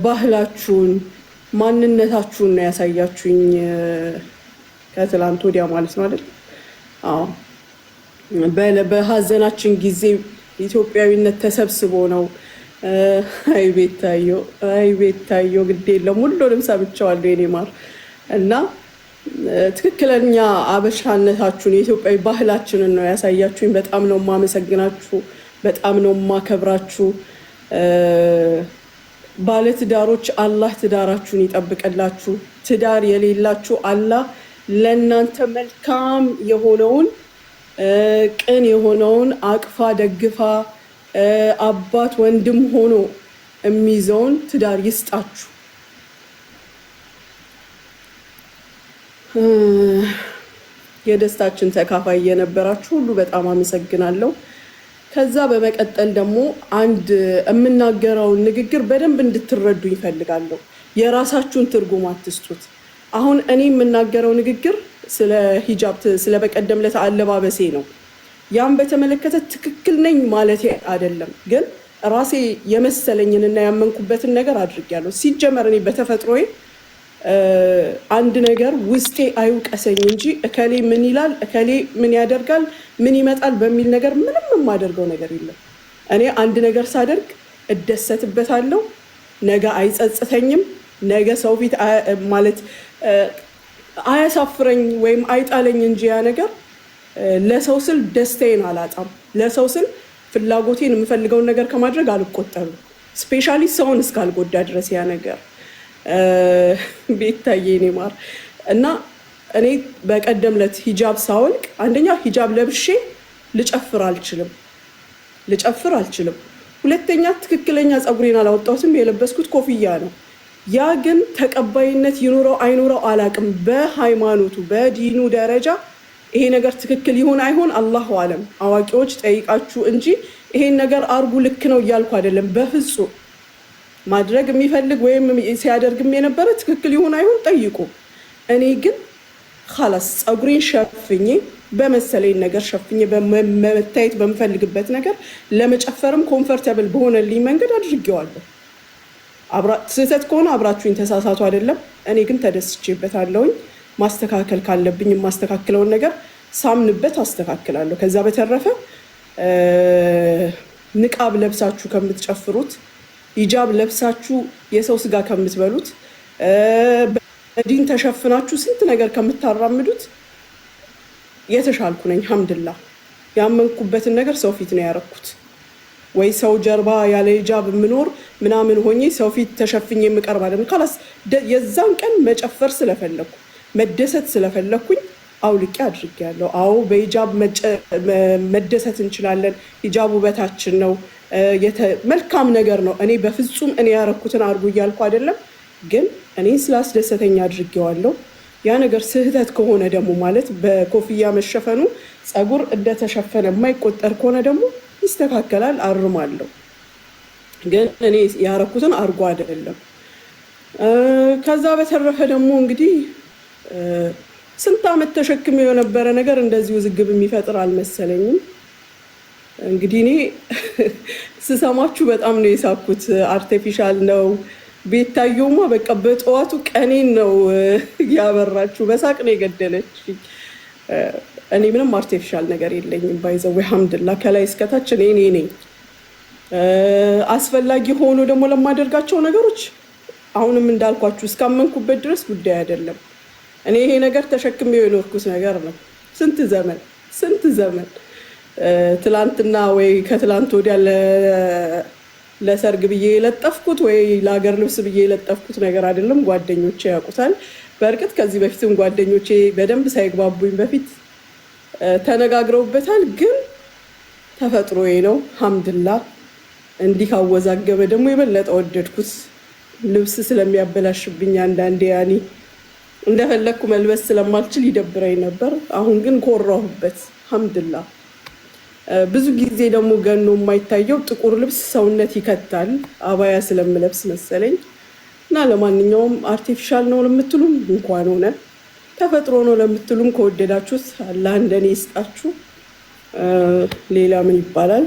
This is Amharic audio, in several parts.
ባህላችሁን ማንነታችሁን ነው ያሳያችሁኝ ከትላንት ወዲያ ማለት ነው አይደል? አዎ በሀዘናችን ጊዜ ኢትዮጵያዊነት ተሰብስቦ ነው። አይ ቤታዮ ግድ የለም ሁሉንም ሰምቼዋለሁ የኔ ማር እና ትክክለኛ አበሻነታችሁን የኢትዮጵያዊ ባህላችንን ነው ያሳያችሁኝ። በጣም ነው የማመሰግናችሁ፣ በጣም ነው የማከብራችሁ። ባለትዳሮች አላህ ትዳራችሁን ይጠብቅላችሁ። ትዳር የሌላችሁ አላህ ለእናንተ መልካም የሆነውን ቅን የሆነውን አቅፋ ደግፋ አባት ወንድም ሆኖ የሚይዘውን ትዳር ይስጣችሁ። የደስታችን ተካፋይ የነበራችሁ ሁሉ በጣም አመሰግናለሁ። ከዛ በመቀጠል ደግሞ አንድ የምናገረውን ንግግር በደንብ እንድትረዱ ይፈልጋለሁ። የራሳችሁን ትርጉም አትስጡት። አሁን እኔ የምናገረው ንግግር ስለ ሂጃብ ስለ በቀደም ዕለት አለባበሴ ነው። ያን በተመለከተ ትክክል ነኝ ማለት አይደለም፣ ግን ራሴ የመሰለኝንና ያመንኩበትን ነገር አድርጌያለሁ። ሲጀመር እኔ በተፈጥሮዬ አንድ ነገር ውስጤ አይውቀሰኝ እንጂ እከሌ ምን ይላል፣ እከሌ ምን ያደርጋል፣ ምን ይመጣል በሚል ነገር ምንም የማደርገው ነገር የለም። እኔ አንድ ነገር ሳደርግ እደሰትበታለሁ፣ ነገ አይጸጽተኝም፣ ነገ ሰው ፊት ማለት አያሳፍረኝ ወይም አይጣለኝ እንጂ ያ ነገር ለሰው ስል ደስታዬን አላጣም። ለሰው ስል ፍላጎቴን የምፈልገውን ነገር ከማድረግ አልቆጠሩም። ስፔሻሊ ሰውን እስካልጎዳ ድረስ ያ ነገር ቤታዬ እኔ ማር እና እኔ በቀደም ዕለት ሂጃብ ሳወልቅ አንደኛ ሂጃብ ለብሼ ልጨፍር አልችልም። ሁለተኛ ትክክለኛ ፀጉሬን አላወጣሁትም፣ የለበስኩት ኮፍያ ነው። ያ ግን ተቀባይነት ይኑረው አይኑረው አላቅም። በሃይማኖቱ በዲኑ ደረጃ ይሄ ነገር ትክክል ይሁን አይሁን አላሁ አለም፣ አዋቂዎች ጠይቃችሁ እንጂ ይሄን ነገር አርጉ ልክ ነው እያልኩ አይደለም። በፍጹም ማድረግ የሚፈልግ ወይም ሲያደርግም የነበረ ትክክል ይሁን አይሁን ጠይቁ። እኔ ግን ኻላስ ፀጉሬን ሸፍኜ በመሰለኝ ነገር ሸፍኜ በመታየት በምፈልግበት ነገር ለመጨፈርም ኮምፈርተብል በሆነልኝ መንገድ አድርጌዋለሁ። ስህተት ከሆነ አብራችሁኝ ተሳሳቱ አይደለም። እኔ ግን ተደስቼበታለሁኝ። ማስተካከል ካለብኝ የማስተካክለውን ነገር ሳምንበት አስተካክላለሁ። ከዛ በተረፈ ንቃብ ለብሳችሁ ከምትጨፍሩት፣ ሂጃብ ለብሳችሁ የሰው ስጋ ከምትበሉት፣ በዲን ተሸፍናችሁ ስንት ነገር ከምታራምዱት የተሻልኩ ነኝ። ሐምድላህ ያመንኩበትን ነገር ሰው ፊት ነው ያረኩት። ወይ ሰው ጀርባ ያለ ሂጃብ የምኖር ምናምን ሆኜ ሰው ፊት ተሸፍኜ የምቀርብ አይደለም። ካላስ የዛን ቀን መጨፈር ስለፈለኩ መደሰት ስለፈለኩኝ አውልቄ አድርጌያለሁ። አዎ በሂጃብ መደሰት እንችላለን። ሂጃብ ውበታችን ነው፣ መልካም ነገር ነው። እኔ በፍጹም እኔ ያረኩትን አድርጉ እያልኩ አይደለም፣ ግን እኔ ስላስደሰተኛ አድርጌዋለሁ። ያ ነገር ስህተት ከሆነ ደግሞ ማለት በኮፍያ መሸፈኑ ፀጉር እንደተሸፈነ የማይቆጠር ከሆነ ደግሞ ይስተካከላል፣ አርማለሁ። ግን እኔ ያረኩትን አድርጎ አይደለም። ከዛ በተረፈ ደግሞ እንግዲህ ስንት ዓመት ተሸክሜው የነበረ ነገር እንደዚህ ውዝግብ የሚፈጥር አልመሰለኝም። እንግዲህ እኔ ስሰማችሁ በጣም ነው የሳኩት። አርቲፊሻል ነው ቤታየውማ፣ በቃ በጠዋቱ ቀኔን ነው ያበራችሁ። በሳቅ ነው የገደለች። እኔ ምንም አርቲፊሻል ነገር የለኝም። ባይዘው ሐምድላህ ከላይ እስከታች እኔ ነኝ። አስፈላጊ ሆኖ ደግሞ ለማደርጋቸው ነገሮች አሁንም እንዳልኳችሁ እስካመንኩበት ድረስ ጉዳይ አይደለም። እኔ ይሄ ነገር ተሸክሜው የኖርኩት ነገር ነው። ስንት ዘመን ትላንትና ወይ ከትላንት ወዲያ ለሰርግ ብዬ የለጠፍኩት ወይ ለሀገር ልብስ ብዬ የለጠፍኩት ነገር አይደለም። ጓደኞቼ ያውቁታል። በእርግጥ ከዚህ በፊትም ጓደኞቼ በደንብ ሳይግባቡኝ በፊት ተነጋግረውበታል። ግን ተፈጥሮዬ ነው ሐምድላህ። እንዲህ ካወዛገበ ደግሞ የበለጠ ወደድኩት። ልብስ ስለሚያበላሽብኝ አንዳንዴ ያኔ እንደፈለግኩ መልበስ ስለማልችል ይደብረኝ ነበር። አሁን ግን ኮራሁበት ሐምድላህ። ብዙ ጊዜ ደግሞ ገኖ የማይታየው ጥቁር ልብስ ሰውነት ይከታል። አባያ ስለምለብስ መሰለኝ። እና ለማንኛውም አርቲፊሻል ነው ለምትሉም እንኳን ሆነ፣ ተፈጥሮ ነው ለምትሉም ከወደዳችሁት አላህ እንደኔ ይስጣችሁ። ሌላ ምን ይባላል?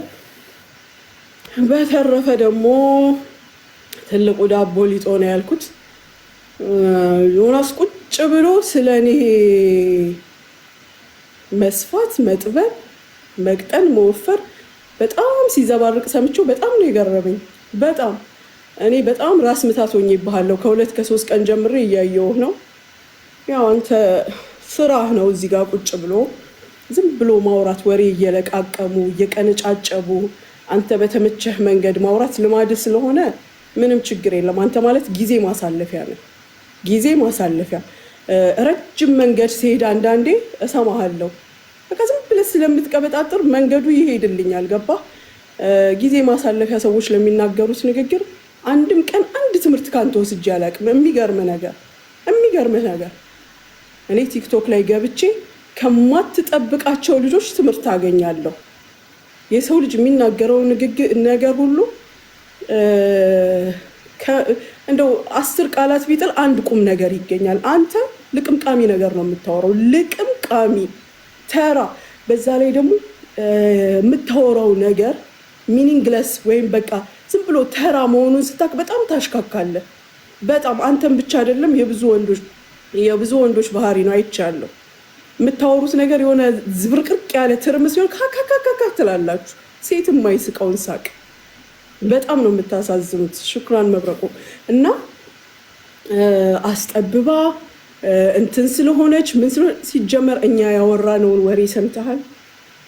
በተረፈ ደግሞ ትልቁ ዳቦ ሊጦ ነው ያልኩት። ዮናስ ቁጭ ብሎ ስለ እኔ መስፋት፣ መጥበብ፣ መቅጠን፣ መወፈር በጣም ሲዘባርቅ ሰምቼው በጣም ነው የገረመኝ። በጣም እኔ በጣም ራስ ምታት ሆኜብሃለሁ። ከ2 ከ3 ቀን ጀምሬ እያየሁህ ነው። ያው አንተ ስራህ ነው እዚህ ጋር ቁጭ ብሎ ዝም ብሎ ማውራት፣ ወሬ እየለቃቀሙ እየቀነጫጨቡ አንተ በተመቸህ መንገድ ማውራት ልማድ ስለሆነ ምንም ችግር የለም። አንተ ማለት ጊዜ ማሳለፊያ ነው። ጊዜ ማሳለፊያ ረጅም መንገድ ሲሄድ አንዳንዴ እሰማሃለሁ። በቃ ዝም ብለህ ስለምትቀበጣጥር መንገዱ ይሄድልኛል። ገባ? ጊዜ ማሳለፊያ ሰዎች ለሚናገሩት ንግግር አንድም ቀን አንድ ትምህርት ካንተ ወስጄ አላውቅም። የሚገርምህ ነገር እኔ ቲክቶክ ላይ ገብቼ ከማትጠብቃቸው ልጆች ትምህርት አገኛለሁ። የሰው ልጅ የሚናገረው ነገር ሁሉ እንደው 10 ቃላት ቢጥል አንድ ቁም ነገር ይገኛል። አንተ ልቅምቃሚ ነገር ነው የምታወራው፣ ልቅምቃሚ ተራ። በዛ ላይ ደግሞ የምታወራው ነገር ሚኒንግለስ ወይም በቃ ዝም ብሎ ተራ መሆኑን ስታክ በጣም ታሽካካለህ። በጣም አንተም ብቻ አይደለም የብዙ ወንዶች ባህሪ ነው። አይቻለሁ። የምታወሩት ነገር የሆነ ዝብርቅርቅ ያለ ትርምስ ሲሆን ካካካካ ትላላችሁ። ሴት የማይስቀውን ሳቅ በጣም ነው የምታሳዝኑት። ሽክራን መብረቁ እና አስጠብባ እንትን ስለሆነች ምን ስለሆነ ሲጀመር እኛ ያወራነውን ወሬ ሰምተሃል?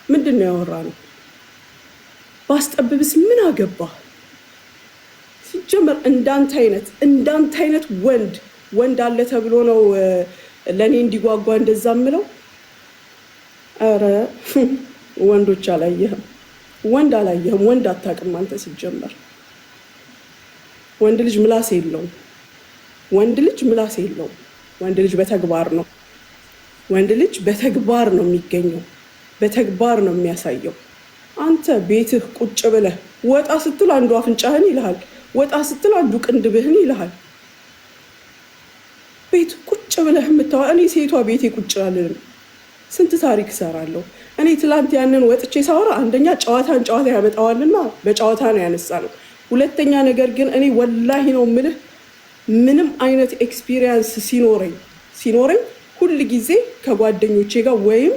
ምንድን ነው ያወራነው? ባስጠብብስ ምን አገባ? ሲጀመር እንዳንተ አይነት ወንድ አለ ተብሎ ነው ለእኔ እንዲጓጓ እንደዛ ምለው። ኧረ ወንዶች አላየህም፣ ወንድ አታውቅም አንተ። ሲጀመር ወንድ ልጅ ምላስ የለውም። ወንድ ልጅ በተግባር ነው። ወንድ ልጅ በተግባር ነው የሚገኘው፣ በተግባር ነው የሚያሳየው። አንተ ቤትህ ቁጭ ብለህ ወጣ ስትል አንዱ አፍንጫህን ይልሃል፣ ወጣ ስትል አንዱ ቅንድብህን ይልሃል። ቤት ቁጭ ብለህ የምታወራ እኔ ሴቷ ቤቴ ቁጭ አልልም። ስንት ታሪክ እሰራለሁ እኔ። ትላንት ያንን ወጥቼ ሳወራ አንደኛ ጨዋታ ያመጣዋልና በጨዋታ ነው ያነሳ ነው። ሁለተኛ ነገር ግን እኔ ወላሂ ነው የምልህ ምንም አይነት ኤክስፒሪየንስ ሲኖረኝ ሁል ጊዜ ከጓደኞቼ ጋር ወይም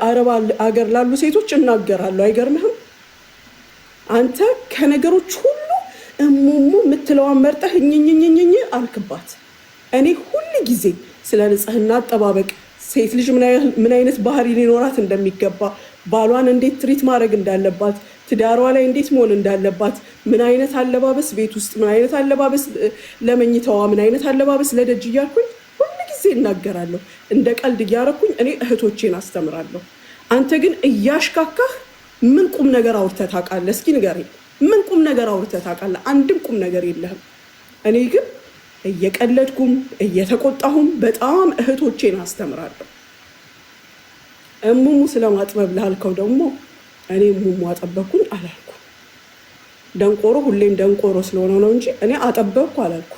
አረብ አገር ላሉ ሴቶች እናገራለሁ። አይገርምህም? አንተ ከነገሮች ሁሉ እሙሙ የምትለዋን መርጠህ እኝኝኝኝኝ አልክባት። እኔ ሁል ጊዜ ስለ ንጽህና አጠባበቅ፣ ሴት ልጅ ምን አይነት ባህሪ ሊኖራት እንደሚገባ፣ ባሏን እንዴት ትሪት ማድረግ እንዳለባት፣ ትዳሯ ላይ እንዴት መሆን እንዳለባት፣ ምን አይነት አለባበስ ቤት ውስጥ፣ ምን አይነት አለባበስ ለመኝታዋ፣ ምን አይነት አለባበስ ለደጅ እያልኩኝ ሁል ጊዜ እናገራለሁ። እንደ ቀልድ እያረኩኝ እኔ እህቶቼን አስተምራለሁ። አንተ ግን እያሽካካህ ምን ቁም ነገር አውርተህ ታውቃለህ? እስኪ ንገረኝ። ምን ቁም ነገር አውርተህ ታውቃለህ? አንድም ቁም ነገር የለህም። እኔ ግን እየቀለድኩም እየተቆጣሁም በጣም እህቶቼን አስተምራለሁ። እሙሙ ስለማጥበብ ላልከው ደግሞ እኔ እሙሙ አጠበኩኝ አላልኩ። ደንቆሮ ሁሌም ደንቆሮ ስለሆነ ነው እንጂ እኔ አጠበኩ አላልኩ።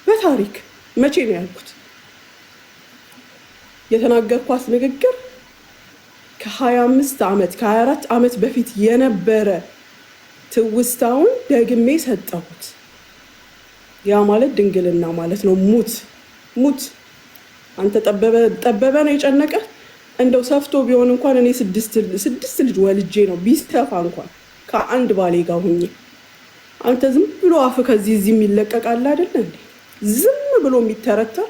በታሪክ መቼ ነው ያልኩት? የተናገርኳት ንግግር ከ25 ዓመት ከ24 ዓመት በፊት የነበረ ትውስታውን ደግሜ ሰጠሁት። ያ ማለት ድንግልና ማለት ነው። ሙት አንተ ጠበበ ነው የጨነቀ። እንደው ሰፍቶ ቢሆን እንኳን እኔ 6 ልጅ ወልጄ ነው ቢሰፋ እንኳን ከአንድ ባሌ ጋር ሁኜ። አንተ ዝም ብሎ አፍ ከዚህ እዚህ የሚለቀቃል አይደለ እንዴ? ዝም ብሎ የሚተረተር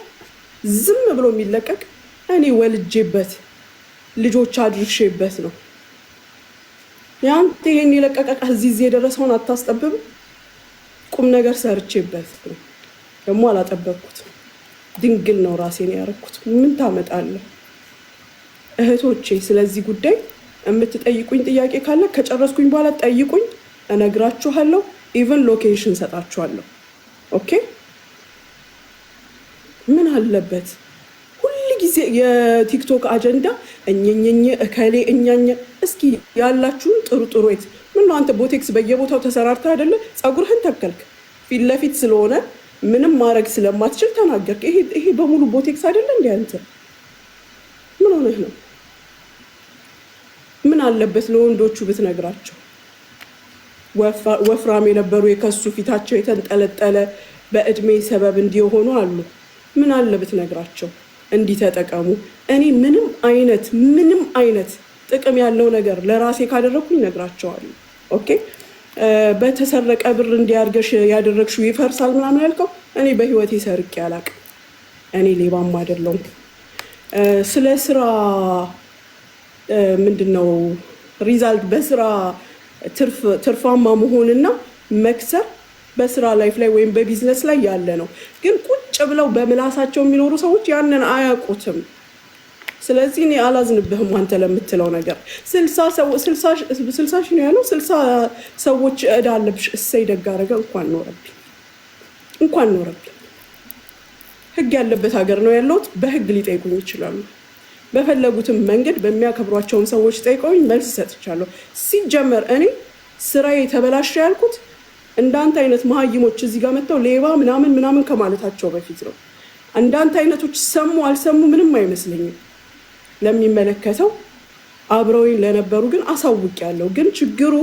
ዝም ብሎ የሚለቀቅ እኔ ወልጄበት ልጆች አድርሼበት ነው። ያንተ ይሄን የለቀቀቀ እዚህ የደረሰውን አታስጠብብ። ቁም ነገር ሰርቼበት ነው። ደግሞ አላጠበቅኩትም። ድንግል ነው ራሴን ያረኩት። ምን ታመጣለህ? እህቶቼ ስለዚህ ጉዳይ የምትጠይቁኝ ጥያቄ ካለ ከጨረስኩኝ በኋላ ጠይቁኝ፣ እነግራችኋለሁ። ኢቨን ሎኬሽን ሰጣችኋለሁ። ኦኬ? ምን አለበት ሁል ጊዜ የቲክቶክ አጀንዳ እኝኝኝ እከሌ እኛኛ። እስኪ ያላችሁን ጥሩ የት ምን ነው አንተ ቦቴክስ በየቦታው ተሰራርተ አይደለ? ፀጉርህን ተከልክ ፊት ለፊት ስለሆነ ምንም ማድረግ ስለማትችል ተናገርክ። ይሄ በሙሉ ቦቴክስ አይደለ እንዴ? አንተ ምን ሆነህ ነው? ምን አለበት ለወንዶቹ ብትነግራቸው? ወፍራም የነበሩ የከሱ ፊታቸው የተንጠለጠለ በእድሜ ሰበብ እንዲሆኑ አሉ። ምን አለ ብትነግራቸው እንዲህ ተጠቀሙ። እኔ ምንም አይነት ጥቅም ያለው ነገር ለራሴ ካደረኩኝ እነግራቸዋለሁ። ኦኬ በተሰረቀ ብር እንዲያርገሽ ያደረግሽው ይፈርሳል ምናምን ያልከው እኔ በህይወቴ ሰርቄ አላቅም። እኔ ሌባም አይደለሁም። ስለ ስራ ምንድነው ሪዛልት በስራ ትርፋማ መሆንና መክሰር በስራ ላይፍ ላይ ወይም በቢዝነስ ላይ ያለ ነው። ግን ቁጭ ብለው በምላሳቸው የሚኖሩ ሰዎች ያንን አያውቁትም። ስለዚህ እኔ አላዝንብህም አንተ ለምትለው ነገር። 60 ሺህ ነው ያለው። 60 ሰዎች እዳ አለብሽ። እሰይ ደግ አደረገ። እንኳን ኖረብኝ። ህግ ያለበት ሀገር ነው ያለሁት። በህግ ሊጠይቁኝ ይችላሉ። በፈለጉትም መንገድ በሚያከብሯቸውን ሰዎች ጠይቀውኝ መልስ ሰጥቻለሁ። ሲጀመር እኔ ስራዬ ተበላሸ ያልኩት እንዳንተ አይነት መሀይሞች እዚህ ጋር መጥተው ሌባ ምናምን ከማለታቸው በፊት ነው። እንዳንተ አይነቶች ሰሙ አልሰሙ ምንም አይመስለኝም። ለሚመለከተው አብረውኝ ለነበሩ ግን አሳውቂያለሁ። ግን ችግሩ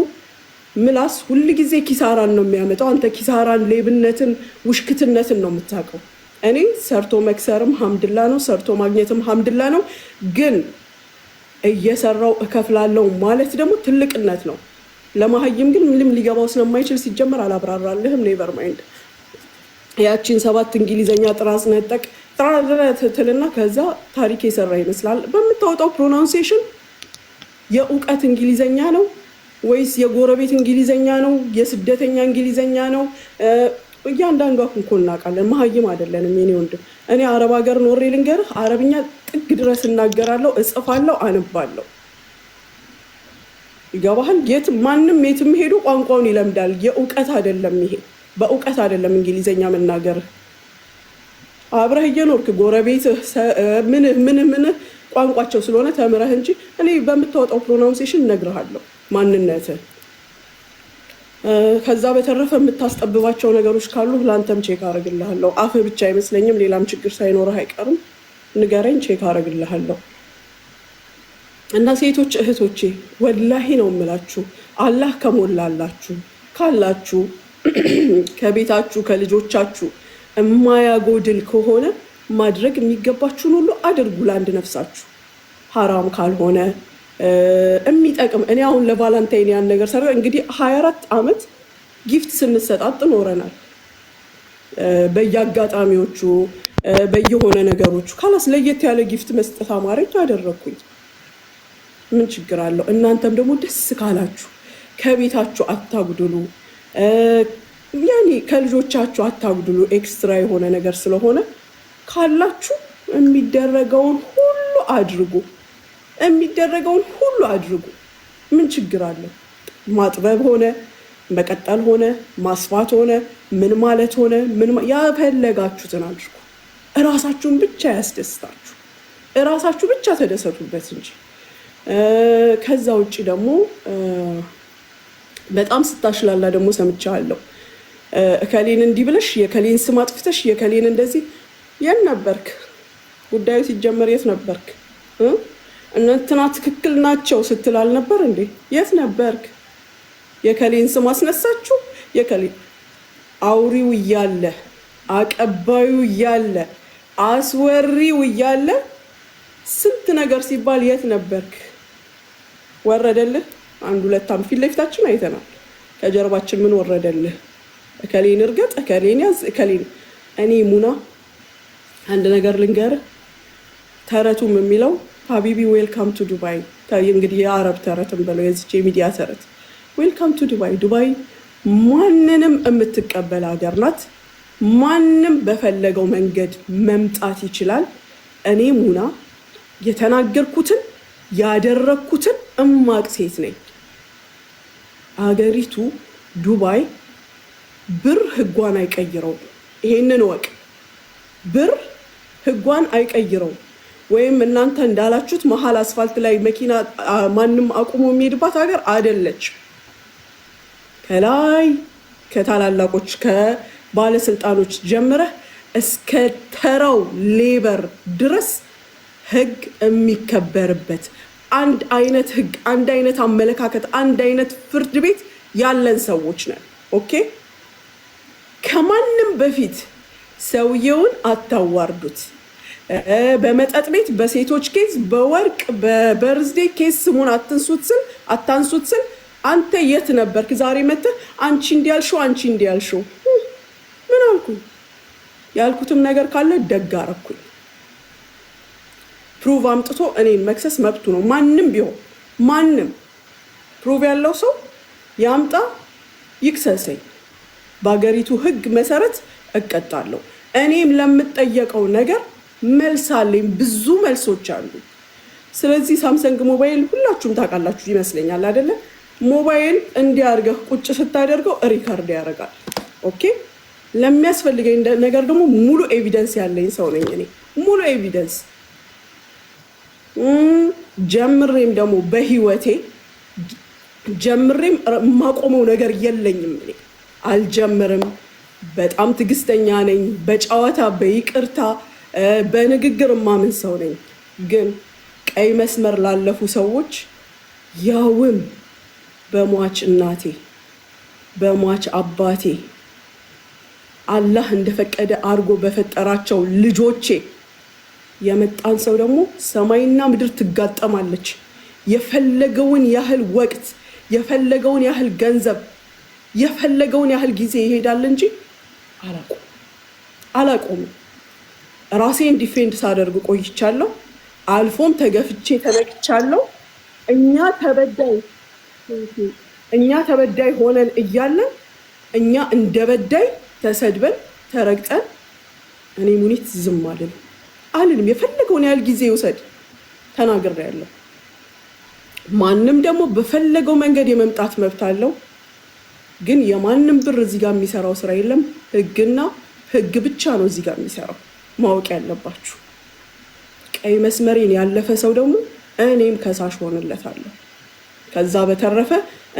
ምላስ ሁልጊዜ ኪሳራን ነው የሚያመጣው። አንተ ኪሳራን፣ ሌብነትን፣ ውሽክትነትን ነው የምታውቀው። እኔ ሰርቶ መክሰርም ሀምድላ ነው፣ ሰርቶ ማግኘትም ሀምድላ ነው። ግን እየሰራው እከፍላለሁ ማለት ደግሞ ትልቅነት ነው። ለመሀይም ግን ምንም ሊገባው ስለማይችል ሲጀመር አላብራራልህም። ኔቨር ማይንድ። ያቺን 7 እንግሊዘኛ ጥራዝ ነጠቅ ትልና ከዛ ታሪክ የሰራ ይመስላል። በምታወጣው ፕሮናውንሴሽን የእውቀት እንግሊዘኛ ነው ወይስ የጎረቤት እንግሊዘኛ ነው? የስደተኛ እንግሊዘኛ ነው? እያንዳንዱ እኮ እናውቃለን። መሀይም አይደለንም የኔ ወንድም። እኔ አረብ ሀገር ኖሬ ልንገርህ፣ አረብኛ ጥግ ድረስ እናገራለሁ፣ እጽፋለሁ፣ አንባለሁ። ይገባሃል? ማንም የትም ሄዱ ቋንቋውን ይለምዳል። የእውቀት አይደለም ይሄ፣ በእውቀት አይደለም እንግሊዘኛ መናገር። አብረህ እየኖርክ ጎረቤት ምን ቋንቋቸው ስለሆነ ተምረህ እንጂ እኔ በምታወጣው ፕሮናውንሴሽን እነግርሃለሁ ማንነትህ። ከዛ በተረፈ የምታስጠብባቸው ነገሮች ካሉ ለአንተም ቼክ አረግልሃለሁ። አፍህ ብቻ አይመስለኝም፣ ሌላም ችግር ሳይኖርህ አይቀርም። ንገረኝ፣ ቼክ አረግልሃለሁ። እና ሴቶች እህቶቼ ወላሂ ነው የምላችሁ፣ አላህ ከሞላላችሁ ካላችሁ ከቤታችሁ ከልጆቻችሁ የማያጎድል ከሆነ ማድረግ የሚገባችሁን ሁሉ አድርጉ። ለአንድ ነፍሳችሁ ሀራም ካልሆነ የሚጠቅም። እኔ አሁን ለቫላንታይን ያን ነገር ሰራ እንግዲህ 24 ዓመት ጊፍት ስንሰጣጥ ኖረናል። በየአጋጣሚዎቹ በየሆነ ነገሮቹ ካላስ ለየት ያለ ጊፍት መስጠት አማረኝ አደረግኩኝ። ምን ችግር አለው? እናንተም ደግሞ ደስ ካላችሁ ከቤታችሁ አታጉድሉ፣ ያኔ ከልጆቻችሁ አታጉድሉ። ኤክስትራ የሆነ ነገር ስለሆነ ካላችሁ የሚደረገውን ሁሉ አድርጉ። ምን ችግር አለው? ማጥበብ ሆነ መቀጠል ሆነ ማስፋት ሆነ ምን ማለት ሆነ ያፈለጋችሁትን አድርጉ። እራሳችሁን ብቻ ያስደስታችሁ፣ እራሳችሁ ብቻ ተደሰቱበት እንጂ። ከዛ ውጭ ደግሞ በጣም ስታሽላላ ደግሞ ሰምቻለሁ። እከሌን እንዲህ ብለሽ የከሌን ስም አጥፍተሽ የከሌን እንደዚህ። የት ነበርክ? ጉዳዩ ሲጀመር የት ነበርክ? እንትና ትክክል ናቸው ስትል አልነበር እንዴ? የት ነበርክ? የከሌን ስም አስነሳችሁ። የከሌ አውሪው እያለ አቀባዩ እያለ አስወሪው እያለ ስንት ነገር ሲባል የት ነበርክ? ወረደልህ? 1-2 ዓመት ፊት ለፊታችን አይተናል። ከጀርባችን ምን ወረደልህ? እከሌን እርገጥ፣ እከሌን ያዝ፣ እከሌን። እኔ ሙና አንድ ነገር ልንገርህ፣ ተረቱም የሚለው ሀቢቢ ዌልካም ቱ ዱባይ። እንግዲህ የአረብ ተረትም ብለው የዚች የሚዲያ ተረት ዌልካም ቱ ዱባይ። ዱባይ ማንንም የምትቀበል ሀገር ናት። ማንም በፈለገው መንገድ መምጣት ይችላል። እኔ ሙና የተናገርኩትን ያደረግኩትን እማቅ ሴት ነኝ። አገሪቱ ዱባይ ብር ህጓን አይቀይረውም። ይሄንን ወቅ ብር ህጓን አይቀይረውም። ወይም እናንተ እንዳላችሁት መሀል አስፋልት ላይ መኪና ማንም አቁሞ የሚሄድባት ሀገር አይደለች። ከላይ ከታላላቆች ከባለስልጣኖች ጀምረህ እስከ ተራው ሌበር ድረስ ህግ የሚከበርበት አንድ አይነት ህግ፣ አንድ አይነት አመለካከት፣ አንድ አይነት ፍርድ ቤት ያለን ሰዎች ነን። ኦኬ ከማንም በፊት ሰውየውን አታዋርዱት። በመጠጥ ቤት፣ በሴቶች ኬዝ፣ በወርቅ በበርዝዴ ኬዝ ስሙን አታንሱት ስል አንተ የት ነበርክ? ዛሬ መጥተህ አንቺ እንዲያልሽው አንቺ እንዲያልሽው ምን አልኩኝ? ያልኩትም ነገር ካለ ደግ አረኩኝ። ፕሩቭ አምጥቶ እኔን መክሰስ መብቱ ነው። ማንም ቢሆን ማንም ፕሩቭ ያለው ሰው ያምጣ ይክሰሰኝ። በሀገሪቱ ሕግ መሰረት እቀጣለሁ። እኔም ለምጠየቀው ነገር መልስ አለኝ። ብዙ መልሶች አሉ። ስለዚህ ሳምሰንግ ሞባይል ሁላችሁም ታውቃላችሁ ይመስለኛል አይደለ? ሞባይል እንዲያርገህ ቁጭ ስታደርገው ሪካርድ ያደርጋል። ኦኬ ለሚያስፈልገኝ ነገር ደግሞ ሙሉ ኤቪደንስ ያለኝ ሰው ነኝ እኔ። ሙሉ ኤቪደንስ ጀምሬም ደግሞ በህይወቴ ጀምሬም የማቆመው ነገር የለኝም። እኔ አልጀምርም። በጣም ትዕግስተኛ ነኝ። በጨዋታ በይቅርታ በንግግር የማምን ሰው ነኝ። ግን ቀይ መስመር ላለፉ ሰዎች ያውም በሟች እናቴ በሟች አባቴ አላህ እንደፈቀደ አድርጎ በፈጠራቸው ልጆቼ የመጣን ሰው ደግሞ ሰማይና ምድር ትጋጠማለች። የፈለገውን ያህል ወቅት፣ የፈለገውን ያህል ገንዘብ፣ የፈለገውን ያህል ጊዜ ይሄዳል እንጂ አላቆምም። ራሴን ዲፌንድ ሳደርግ ቆይቻለሁ። አልፎም ተገፍቼ ተነክቻለሁ። እኛ ተበዳይ ሆነን እያለን እኛ እንደ በዳይ ተሰድበን ተረግጠን እኔ ሙኒት ዝም አልልም። የፈለገውን ያህል ጊዜ ይውሰድ ተናግሬያለሁ። ማንም ደግሞ በፈለገው መንገድ የመምጣት መብት አለው። ግን የማንም ብር እዚህ ጋር የሚሰራው ስራ የለም። ህግና ህግ ብቻ ነው እዚህ ጋር የሚሰራው። ማወቅ ያለባችሁ ቀይ መስመሬን ያለፈ ሰው ደግሞ እኔም ከሳሽ ሆንለታለሁ። ከዛ በተረፈ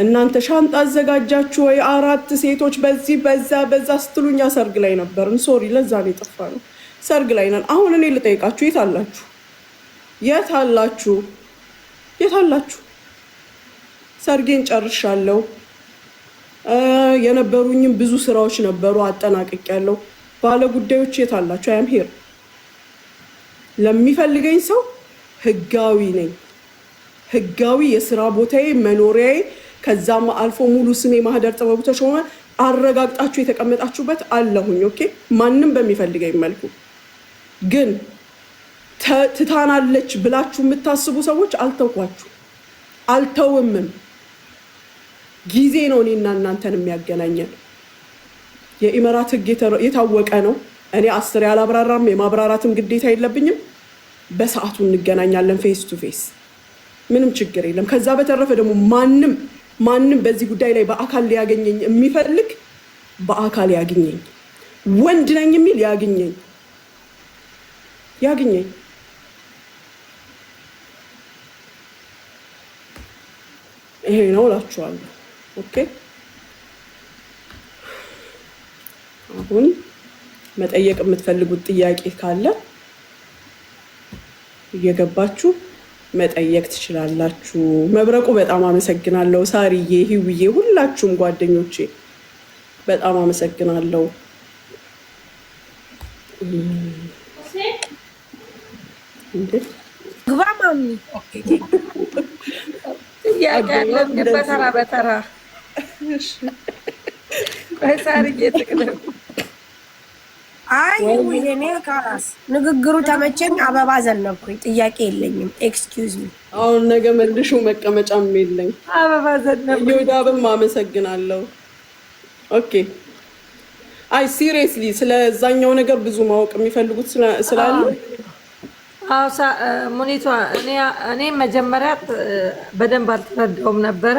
እናንተ ሻንጣ አዘጋጃችሁ ወይ 4 ሴቶች በዚህ በዛ ስትሉኛ ሰርግ ላይ ነበርን። ሶሪ ለዛ ነው የጠፋ ነው። ሰርግ ላይ ነን። አሁን እኔ ልጠይቃችሁ፣ የት አላችሁ? ሰርጌን ጨርሻለሁ። የነበሩኝም ብዙ ስራዎች ነበሩ፣ አጠናቅቄያለሁ። ባለ ጉዳዮች የት አላችሁ? አያም ሄር ለሚፈልገኝ ሰው ህጋዊ ነኝ። ህጋዊ የስራ ቦታዬ መኖሪያዬ፣ ከዛም አልፎ ሙሉ ስሜ ማህደር ጥበቡ ተሾመ አረጋግጣችሁ የተቀመጣችሁበት አለሁኝ። ኦኬ ማንም በሚፈልገኝ መልኩ። ግን ትታናለች ብላችሁ የምታስቡ ሰዎች አልተውምም። ጊዜ ነው እኔና እናንተን የሚያገናኘን። የኢመራት ህግ የታወቀ ነው። እኔ 10 ያላብራራም፣ የማብራራትም ግዴታ የለብኝም። በሰዓቱ እንገናኛለን፣ ፌስ ቱ ፌስ፣ ምንም ችግር የለም። ከዛ በተረፈ ደግሞ ማንም በዚህ ጉዳይ ላይ በአካል ሊያገኘኝ የሚፈልግ በአካል ያግኘኝ። ወንድ ነኝ የሚል ያግኘኝ። ይሄ ነው እላችኋለሁ። ኦኬ አሁን መጠየቅ የምትፈልጉት ጥያቄ ካለ እየገባችሁ መጠየቅ ትችላላችሁ። መብረቁ በጣም አመሰግናለሁ። ሳሪዬ፣ ህውዬ፣ ሁላችሁም ጓደኞቼ በጣም አመሰግናለሁ። ግባ ማሚ። ጥያቄ ያለን በተራ በተራ ሳሪዬ ትቅደም። አይ እኔ ካላስ ንግግሩ ተመቸኝ፣ አበባ ዘነብኩኝ። ጥያቄ የለኝም። ኤክስኪውዝ ሚ። አሁን ነገ መልሹ መቀመጫም የለኝ። አበባ ዘነብኩኝ። ይወዳብም አመሰግናለሁ። ኦኬ አይ ሲሪየስሊ ስለዛኛው ነገር ብዙ ማወቅ የሚፈልጉት ስላሉ ሙኒቷ እኔ መጀመሪያ በደንብ አልተረዳውም ነበረ።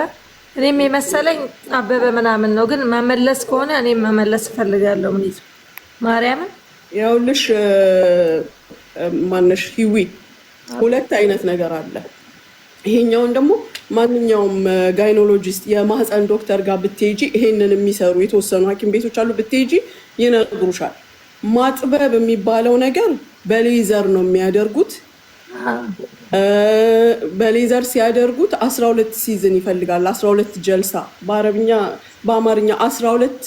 እኔም የመሰለኝ አበበ ምናምን ነው፣ ግን መመለስ ከሆነ እኔም መመለስ እፈልጋለሁ። ሙኒቷ ማርያምን ያውልሽ ማነሽ ሂዊ፣ ሁለት አይነት ነገር አለ። ይሄኛውን ደግሞ ማንኛውም ጋይኖሎጂስት የማህፀን ዶክተር ጋር ብትሄጂ፣ ይሄንን የሚሰሩ የተወሰኑ ሐኪም ቤቶች አሉ፣ ብትሄጂ ይነግሩሻል። ማጥበብ የሚባለው ነገር በሌዘር ነው የሚያደርጉት። በሌዘር ሲያደርጉት 12 ሲዝን ይፈልጋል። 12 ጀልሳ በአረብኛ በአማርኛ 12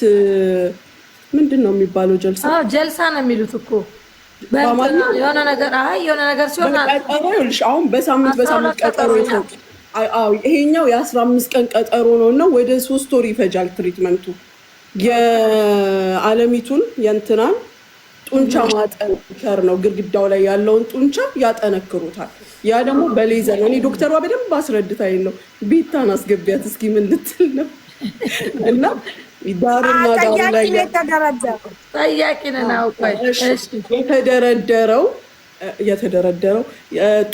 ምንድን ነው የሚባለው? ጀልሳ ጀልሳ ነው የሚሉት እኮ የሆነ ነገር ሲሆን አሁን በሳምንት ቀጠሮ ይፈጅ። ይሄኛው የ15 ቀን ቀጠሮ ነው እና ወደ 3 ወር ይፈጃል ትሪትመንቱ። የአለሚቱን የእንትናን ጡንቻ ማጠንከር ነው። ግድግዳው ላይ ያለውን ጡንቻ ያጠነክሩታል። ያ ደግሞ በሌዘር ነው። እኔ ዶክተሯ በደንብ አስረድታኝ ነው። ቤታን አስገቢያት እስኪ ምን ልትል ነው? እና ዳርና ዳር ላይ የተደረደረው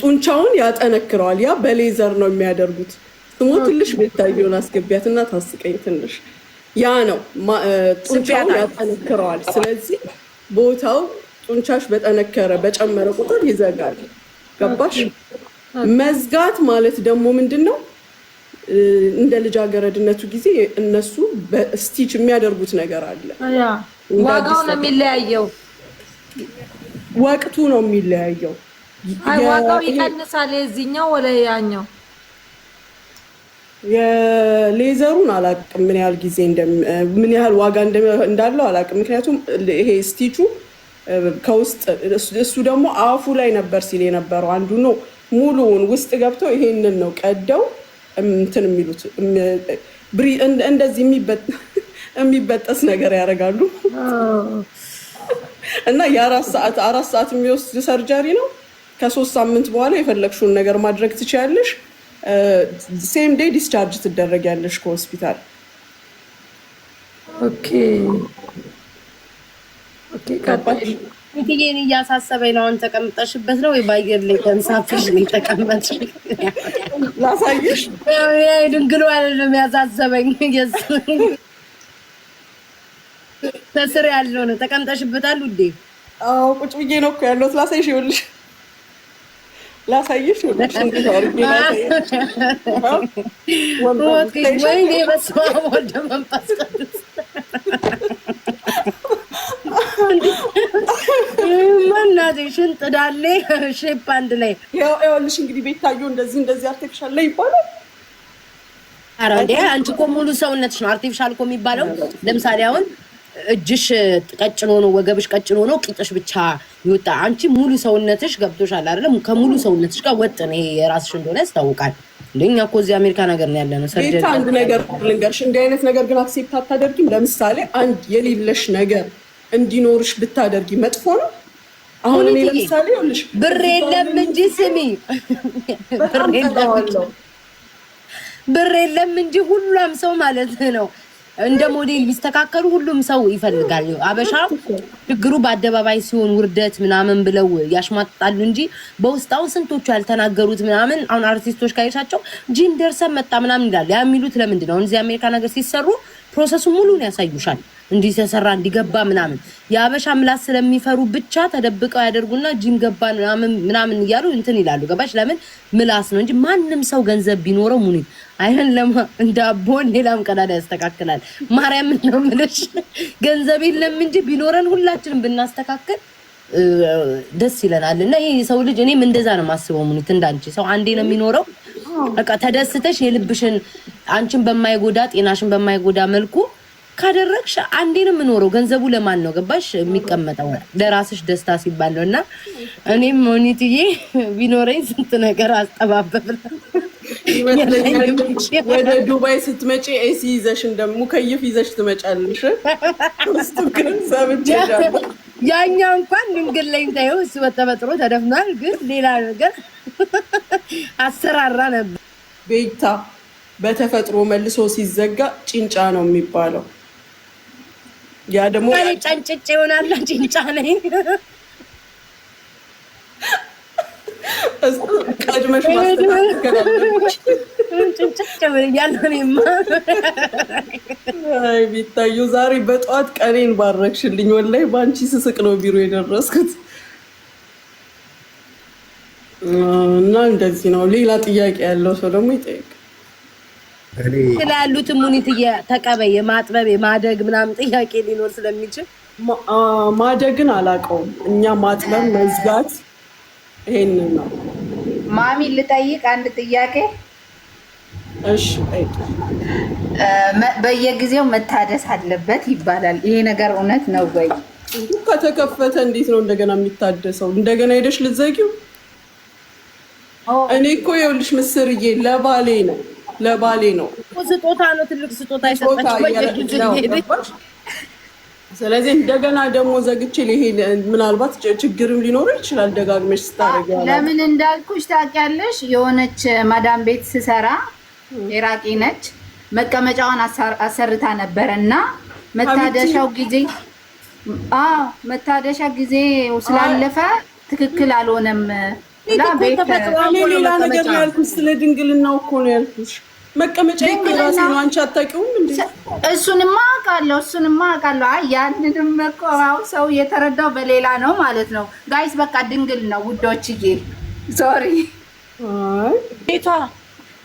ጡንቻውን ያጠነክረዋል። ያ በሌዘር ነው የሚያደርጉት። ስሙ ትንሽ ቤታየውን አስገቢያት እና ታስቀኝ ትንሽ። ያ ነው ጡንቻውን ያጠነክረዋል። ስለዚህ ቦታው ጡንቻሽ በጠነከረ በጨመረ ቁጥር ይዘጋል። ገባሽ? መዝጋት ማለት ደግሞ ምንድን ነው? እንደ ልጃገረድነቱ ጊዜ እነሱ በስቲች የሚያደርጉት ነገር አለ። ዋጋው ነው የሚለያየው፣ ወቅቱ ነው የሚለያየው። ዋጋው ይቀንሳል የዚህኛው ወለ ያኛው። የሌዘሩን አላውቅም ምን ያህል ጊዜ ምን ያህል ዋጋ እንዳለው አላውቅም። ምክንያቱም ይሄ ስቲቹ ከውስጥ እሱ ደግሞ አፉ ላይ ነበር ሲል የነበረው አንዱ ነው። ሙሉውን ውስጥ ገብተው ይሄንን ነው ቀደው እንትን የሚሉት እንደዚህ የሚበጠስ ነገር ያደርጋሉ። እና የ4 ሰዓት የሚወስድ ሰርጀሪ ነው። ከ3 ሳምንት በኋላ የፈለግሽውን ነገር ማድረግ ትችያለሽ። ሴም ዴይ ዲስቻርጅ ትደረጊያለሽ ከሆስፒታል። ኦኬ ይሄን እያሳሰበኝ ነው። አሁን ተቀምጠሽበት ነው ወይ ባየር ላይ ተንሳፍሽ ነው ተቀመጥሽ? ላሳይሽ። ድንግሉ አይደለም ያሳሰበኝ፣ ተስር ያለው ነው። ተቀምጠሽበታል ውዴ? አዎ ቁጭ ብዬ ነው እኮ ያለሁት። ላሳይሽ ይኸውልሽ፣ ላሳይሽ ይኸውልሽ። ወይኔ በስመ አብ ወወልድ ወመንፈስ ቅዱስ ማናት ሽንጥ ዳሌ ሼፕ አንድ ላይ ይኸውልሽ። እንግዲህ ቤታዩ እንደዚህ አርቲፊሻል ላይ ይባላል። ኧረ እንደ አንቺ እኮ ሙሉ ሰውነትሽ ነው አርቲፊሻል እኮ የሚባለው። ለምሳሌ አሁን እጅሽ ቀጭኖ ነው፣ ወገብሽ ቀጭኖ ነው፣ ቂጥሽ ብቻ ይወጣ። አንቺ ሙሉ ሰውነትሽ ገብቶሻል አይደለም? ከሙሉ ሰውነትሽ ጋር ወጥ ነው። የራስሽ እንደሆነ ያስታውቃል። ለኛ እኮ እዚህ አሜሪካ ነገር ነው ያለነው። ሰርጀሪ አንድ ነገር ልንገርሽ፣ እንዲህ አይነት ነገር ግን አክሴፕት አታደርጊም። ለምሳሌ አንድ የሌለሽ ነገር እንዲኖርሽ ብታደርጊ መጥፎ ነው። አሁን እኔ ለምሳሌ ይኸውልሽ ብር የለም እንጂ ስሚ፣ ብር የለም እንጂ ሁሉም ሰው ማለት ነው እንደ ሞዴል ቢስተካከሉ ሁሉም ሰው ይፈልጋል። አበሻ ችግሩ በአደባባይ ሲሆን ውርደት ምናምን ብለው ያሽማጣሉ እንጂ በውስጣው ስንቶቹ ያልተናገሩት ምናምን። አሁን አርቲስቶች ካይሻቸው ጂም ደርሰን መጣ ምናምን ይላሉ። ያ የሚሉት ለምንድን ነው? እዚህ አሜሪካ ነገር ሲሰሩ ፕሮሰሱ ሙሉን ያሳዩሻል። እንዲህ ተሰራ እንዲገባ ምናምን። የአበሻ ምላስ ስለሚፈሩ ብቻ ተደብቀው ያደርጉና ጂም ገባን ምናምን እያሉ እንትን ይላሉ። ገባሽ? ለምን ምላስ ነው እንጂ ማንም ሰው ገንዘብ ቢኖረው ሙኒ አይን እንደ አቦን ሌላም ቀዳዳ ያስተካክላል። ማርያም ነው የምልሽ። ገንዘብ የለም እንጂ ቢኖረን ሁላችንም ብናስተካክል ደስ ይለናል። እና ይሄ ሰው ልጅ እኔም እንደዛ ነው የማስበው። ሙኒት እንዳንቺ ሰው አንዴ ነው የሚኖረው። በቃ ተደስተሽ የልብሽን አንቺን በማይጎዳ ጤናሽን በማይጎዳ መልኩ ካደረግሽ አንዴ ነው የምኖረው። ገንዘቡ ለማን ነው ገባሽ? የሚቀመጠው ለራስሽ ደስታ ሲባል ነው። እና እኔም ሙኒትዬ ቢኖረኝ ስንት ነገር አስጠባበብ ወደ ዱባይ ስትመጪ ኤሲ ይዘሽ ሙከይፍ ይዘሽ ትመጫለሽ። ያኛ እንኳን ድንግል ላይ ታየው እሱ በተፈጥሮ ተደፍኗል። ግን ሌላ ነገር አሰራራ ነበር። ቤታ በተፈጥሮ መልሶ ሲዘጋ ጭንጫ ነው የሚባለው። ያ ደግሞ ጫንጭጭ ይሆናል። ጭንጫ ነኝ ቀድመሽ ማስተካከላለሽ። ቢታዩ ዛሬ በጠዋት ቀኔን ባረክሽልኝ። ወላሂ በአንቺ ስስቅ ነው ቢሮ የደረስኩት። እና እንደዚህ ነው። ሌላ ጥያቄ ያለው ሰው ደግሞ ይጠይቅ። ስላሉት ሙኒት ተቀበይ። የማጥበብ የማደግ ምናምን ጥያቄ ሊኖር ስለሚችል ማደግን አላውቀውም። እኛ ማጥበብ መዝጋት ይሄንን ነው። ማሚ ልጠይቅ አንድ ጥያቄ። እሺ በየጊዜው መታደስ አለበት ይባላል። ይሄ ነገር እውነት ነው ወይ? ከተከፈተ እንዴት ነው እንደገና የሚታደሰው? እንደገና ሄደሽ ልትዘጊው? እኔ እኮ ይኸውልሽ ምስርዬ ለባሌ ነው ስጦታ ነው፣ ትልቅ ስጦታ ይሰጣችሁ። ስለዚህ እንደገና ደግሞ ዘግቼ ልሄድ ምናልባት ችግርም ሊኖረው ይችላል። ደጋግመሽ ስታደርጊ ለምን እንዳልኩሽ ታውቂያለሽ? የሆነች ማዳም ቤት ስሰራ ኢራቂ ነች፣ መቀመጫዋን አሰርታ ነበረ እና መታደሻ ጊዜ ስላለፈ ትክክል አልሆነም። ሌላ ነገር ነው ያልኩሽ፣ ስለ ድንግልናው እኮ ነው ያልኩሽ። መቀመጫ ራሴ ነው፣ አንቺ አታውቂውም እንዴ? እሱንማ አውቃለሁ። አይ ያንንም እኮ ሰው የተረዳው በሌላ ነው ማለት ነው። ጋይስ በቃ ድንግል ነው ውዶችዬ። ሶሪ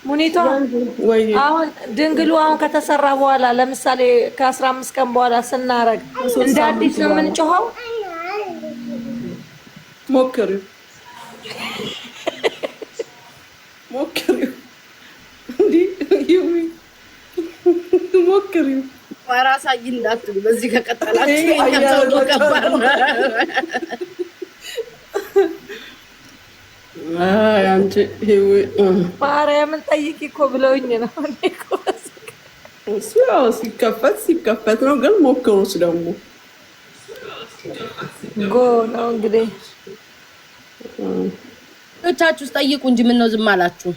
ሙኒቷ አሁን ድንግሉ አሁን ከተሰራ በኋላ ለምሳሌ ከ15 ቀን በኋላ ስናረግ እንደ አዲስ ነው የምንጮኸው። ሞክሪው እንዴ ሞክሪው። ራሳይ እንዳትሉ በዚህ ከቀጠላችሁ ከባድ ነው። አንቺ ማርያምን ጠይቂ እኮ ብለውኝ ነው። እሱ ያው ሲከፈት ነው፣ ግን ሞክሩት ደግሞ ጎ ነው እንግዲህ። ቻችሁ ጠይቁ እንጂ ምን ነው ዝም አላችሁ?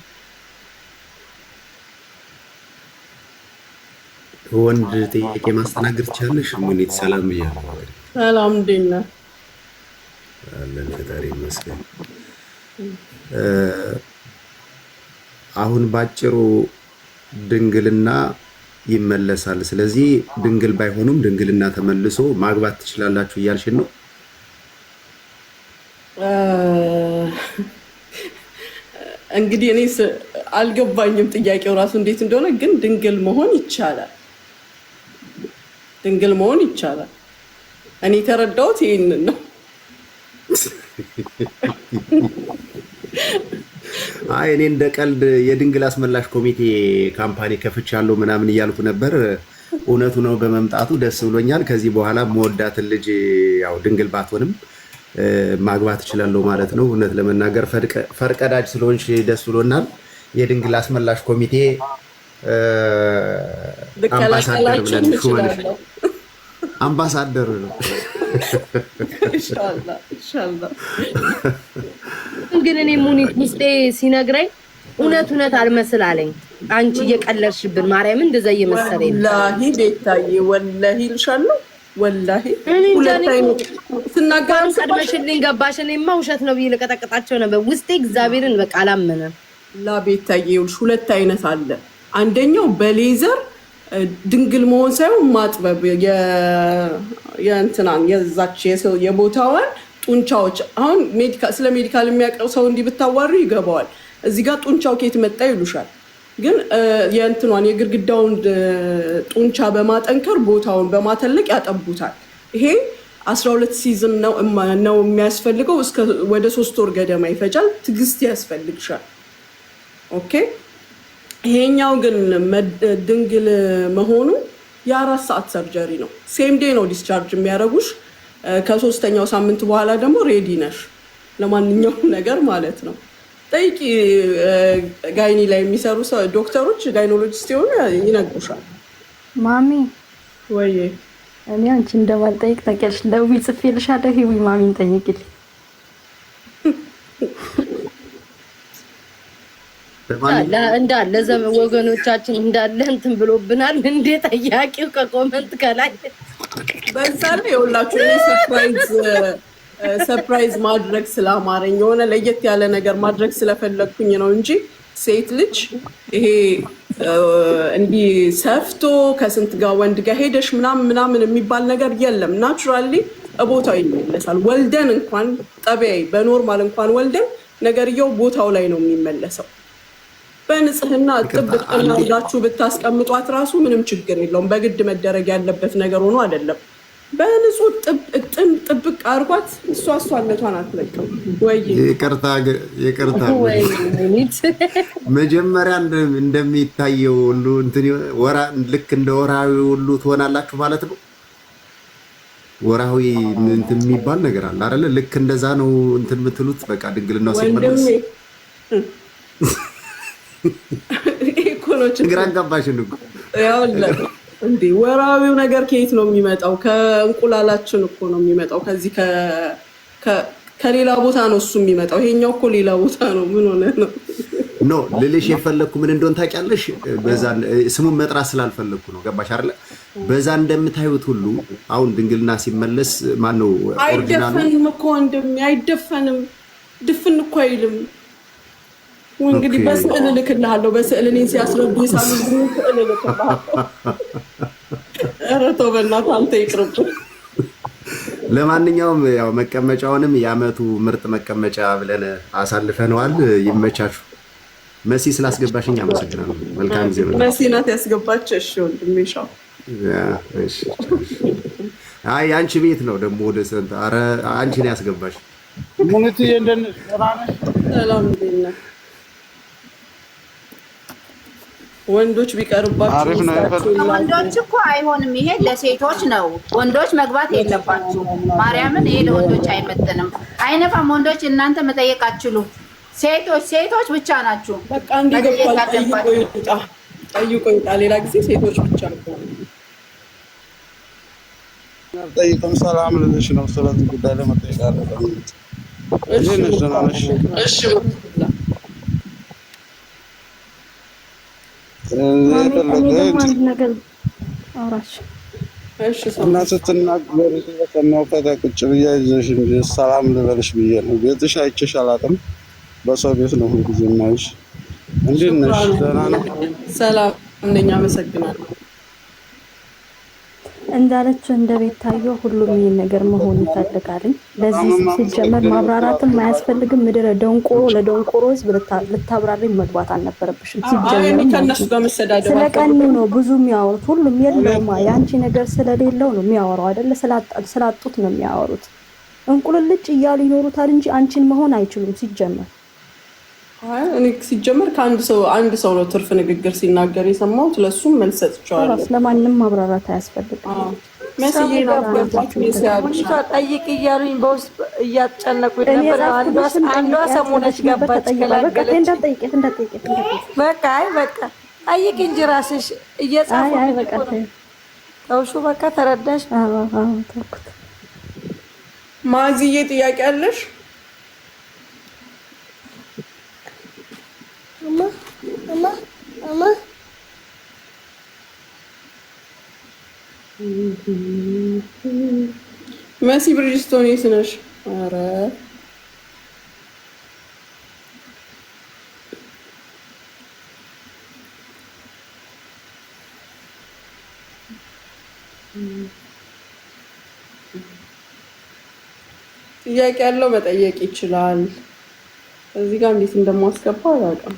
ወንድ ጥያቄ ማስተናገድ ትችላለሽ? ሙኒት ሰላም ብያለሁ። ሰላም እንዴት ነህ? አለን ፈጣሪ ይመስገን። አሁን ባጭሩ ድንግልና ይመለሳል። ስለዚህ ድንግል ባይሆኑም ድንግልና ተመልሶ ማግባት ትችላላችሁ እያልሽን ነው? እንግዲህ እኔ አልገባኝም ጥያቄው ራሱ እንዴት እንደሆነ፣ ግን ድንግል መሆን ይቻላል። እኔ የተረዳሁት ይሄንን ነው። አይ እኔ እንደ ቀልድ የድንግል አስመላሽ ኮሚቴ ካምፓኒ ከፍቻለሁ ምናምን እያልኩ ነበር። እውነቱ ነው በመምጣቱ ደስ ብሎኛል። ከዚህ በኋላ መወዳትን ልጅ ያው ድንግል ባትሆንም ማግባት እችላለሁ ማለት ነው። እውነት ለመናገር ፈርቀዳጅ ስለሆንሽ ደስ ብሎናል። የድንግል አስመላሽ ኮሚቴ አምባሳደር ብለን ሹመንሽ አምባሳደር ነው። ኢንሻአላህ ግን እኔ ሙኒት ውስጤ ሲነግረኝ እውነት አልመስል አለኝ። አንቺ እየቀለድሽብን ማርያም እንደዛ እየመሰለኝ ወላሂ ቤታዬ ወላሂ ልሻለሁ ወላሂ ሁለታይ ስናገር ቀድመሽልኝ ገባሽ። እኔማ ውሸት ነው ብዬ ልቀጠቅጣቸው ነበር። ውስጤ እግዚአብሔርን በቃ አላመነም። ላ ቤታዬ ይኸውልሽ ሁለት አይነት አለ። አንደኛው በሌዘር ድንግል መሆን ሳይሆን ማጥበብ የእንትናን የዛች የቦታዋን ጡንቻዎች። አሁን ስለ ሜዲካል የሚያውቀው ሰው እንዲህ ብታዋሪ ይገባዋል። እዚህ ጋር ጡንቻው ከየት መጣ ይሉሻል። ግን የእንትኗን የግድግዳውን ጡንቻ በማጠንከር ቦታውን በማተለቅ ያጠቡታል። ይሄ 12 ሲዝን ነው የሚያስፈልገው። ወደ 3 ወር ገደማ ይፈጃል። ትዕግስት ያስፈልግሻል። ኦኬ። ይሄኛው ግን ድንግል መሆኑ የ4 ሰዓት ሰርጀሪ ነው። ሴም ዴይ ነው ዲስቻርጅ የሚያደርጉሽ። ከ3ኛው ሳምንት በኋላ ደግሞ ሬዲ ነሽ ለማንኛውም ነገር ማለት ነው። ጠይቂ ጋይኒ ላይ የሚሰሩ ዶክተሮች፣ ጋይኖሎጂስት የሆኑ ይነግሩሻል። ማሚ ወይ እኔ አንቺ እንደማልጠይቅ ታውቂያለሽ። ደውዪ ጽፌልሻለሁ። ሂዊ ማሚን ጠይቂልኝ። እንዳለ ወገኖቻችን እንዳለ እንትን ብሎብናል። እንዴ ጠያቂው ከኮመንት ከላይ በዛ ላይ የሁላችሁ ሰርፕራይዝ ማድረግ ስለአማረኝ የሆነ ለየት ያለ ነገር ማድረግ ስለፈለግኩኝ ነው እንጂ ሴት ልጅ ይሄ እንዲህ ሰፍቶ ከስንት ጋር ወንድ ጋር ሄደሽ ምናምን የሚባል ነገር የለም። ናቹራሊ ቦታው ይመለሳል። ወልደን እንኳን ጠቢያይ በኖርማል እንኳን ወልደን ነገርየው ቦታው ላይ ነው የሚመለሰው። በንጽህና ጥብቅና ብላችሁ ብታስቀምጧት ራሱ ምንም ችግር የለውም። በግድ መደረግ ያለበት ነገር ሆኖ አይደለም። በንጹህ ጥብቅ አርጓት እሷነቷን አትለቅም ወይ? ይቅርታ መጀመሪያ እንደሚታየው ሁሉ ልክ እንደ ወራዊ ሁሉ ትሆናላችሁ ማለት ነው። ወራዊ እንትን የሚባል ነገር አለ አይደለ? ልክ እንደዛ ነው እንትን የምትሉት። በቃ ድንግልናው ሲመለስ ግራ አጋባሽን እኮ እንዴ ወራዊው ነገር ከየት ነው የሚመጣው? ከእንቁላላችን እኮ ነው የሚመጣው። ከዚህ ከሌላ ቦታ ነው እሱ የሚመጣው። ይሄኛው እኮ ሌላ ቦታ ነው። ምን ሆነ ነው? ኖ ልልሽ የፈለግኩ ምን እንደሆነ ታውቂያለሽ? በዛ ስሙን መጥራት ስላልፈለግኩ ነው። ገባሽ አይደለ? በዛ እንደምታዩት ሁሉ አሁን ድንግልና ሲመለስ ማነው ኦሪጂናሉ? አይደፈንም እኮ ወንድሜ፣ አይደፈንም። ድፍን እኮ አይልም። እንግዲህ በስዕል እልክልሃለሁ። በስዕል እኔን ሲያስረዱ ይሳሉ ስዕል እልክልሃለሁ። ኧረ ተው በእናትህ አንተ ይቅርብህ። ለማንኛውም ያው መቀመጫውንም የዓመቱ ምርጥ መቀመጫ ብለን አሳልፈነዋል። ይመቻችሁ። መሲ ስላስገባሽኝ አመሰግናለሁ። መልካም ጊዜ ነው። መሲ ናት ያስገባች። እሺ ወንድሜ ሻው። አይ አንቺ ቤት ነው ደግሞ ወደ ሰንት። ኧረ አንቺ ነው ያስገባሽ። ሙኒት እንደነ ሰላም እንዴት ወንዶች ቢቀርባችሁ ወንዶች እኮ አይሆንም። ይሄ ለሴቶች ነው። ወንዶች መግባት የለባችሁ። ማርያምን ይሄ ለወንዶች አይመጥንም። አይነፋም። ወንዶች እናንተ መጠየቅ አትችሉ። ሴቶች ብቻ ናችሁ። በቃ እንዲገባ ጠይቆ ይውጣ። ሌላ ጊዜ ሴቶች ብቻ ነው። ጠይቅም ሰላም ልልሽ ነው። ስለዚህ ጉዳይ ለመጠየቅ አለበት። እሺ እሺ እና ስትናገሪ በሰማው ቁጭ ብዬ ይዘሽ እንጂ ሰላም ልበልሽ ብዬ ነው። ቤትሽ አይቼሽ አላውቅም። በሰው ቤት ነው ሁልጊዜ የማይሽ። እንዴት ነሽ? ደህና ነው? ሰላም ነኝ። አመሰግናለሁ። እንዳለችው እንደ ቤታየው ሁሉም ይሄን ነገር መሆን ይፈልጋል። ለዚህ ሲጀመር ማብራራትም አያስፈልግም። ምድረ ደንቆሮ ለደንቆሮ ህዝብ ልታብራሪ መግባት አልነበረብሽም። ሲጀመር ስለቀኑ ነው ብዙ የሚያወሩት። ሁሉም የለውማ ያንቺ ነገር ስለሌለው ነው የሚያወራው አይደለ? ስላጡት ነው የሚያወሩት። እንቁልልጭ እያሉ ይኖሩታል እንጂ አንቺን መሆን አይችሉም ሲጀመር። እኔ ሲጀመር አንድ ሰው ነው ትርፍ ንግግር ሲናገር የሰማሁት። ለሱም መልስ ሰጥቻለሁ። ለማንም ማብራራት አያስፈልግም። ጠይቅ እያሉኝ በውስጥ እያጨነቁኝ ነበር። አንዷ ሰሞነች ገባች ገላገለች። በቃ ጠይቅ እንጂ ራስሽ እየጻፉ ተውሹ። በቃ ተረዳሽ? ማዝዬ ጥያቄ አለሽ? መሲ ብሪጅስቶን የት ነሽ? ኧረ ጥያቄ ያለው መጠየቅ ይችላል። እዚህ ጋር እንዴት እንደማስገባ አላውቅም።